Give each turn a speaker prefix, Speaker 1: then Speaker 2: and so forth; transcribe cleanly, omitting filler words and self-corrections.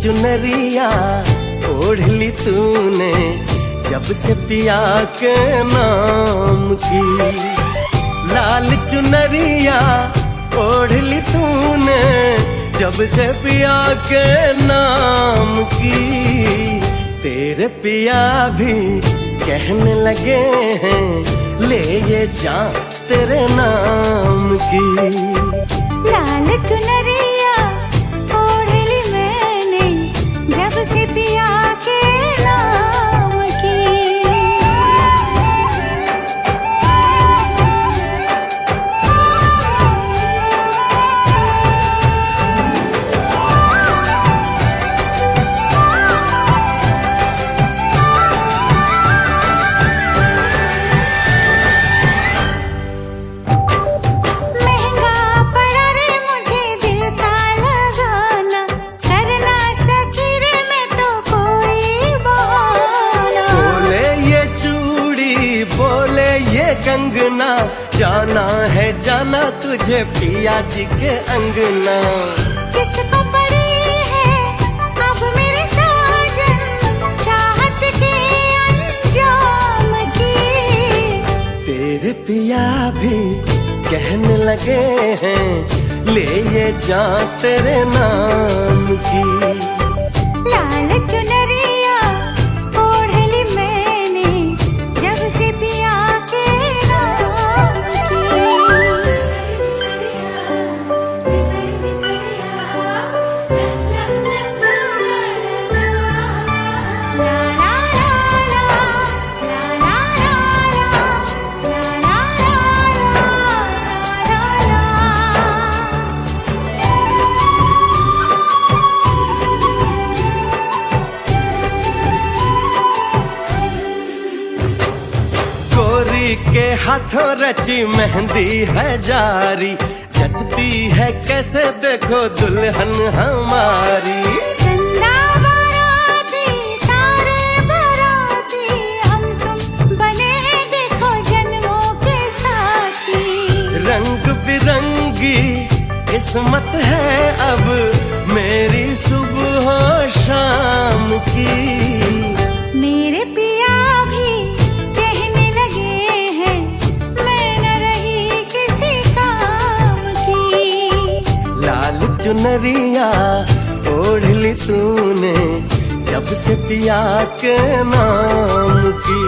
Speaker 1: चुनरिया ओढ़ ली तूने जब से पिया के नाम की। लाल चुनरिया ओढ़ ली तूने जब से पिया के नाम की। तेरे पिया भी कहने लगे हैं ले ये जा तेरे नाम की।
Speaker 2: लाल चुनरिया ओढ़ ली मैंने जब से पिया के नाम की।
Speaker 1: कंगना जाना है जाना तुझे पिया जी के अंगना।
Speaker 2: किसको पड़ी है अब मेरे साजन चाहत के अंजाम की।
Speaker 1: तेरे पिया भी कहने लगे हैं ले ये जा तेरे नाम की।
Speaker 2: लाल चुनरिया ओढ़ ली मैंने जब से पिया के
Speaker 1: के हाथों रची मेहंदी है जारी जचती है कैसे देखो दुल्हन हमारी।
Speaker 2: चंदा बाराती तारे बाराती हम तुम बने हैं देखो जन्मों के साथी।
Speaker 1: रंग बिरंगी किस्मत है अब मेरी सुबह शाम की।
Speaker 2: मेरे पिया भी कहने लगे हैं मैं न रही किसी काम की।
Speaker 1: लाल चुनरिया ओढ़ ली तूने जब से पिया के नाम की।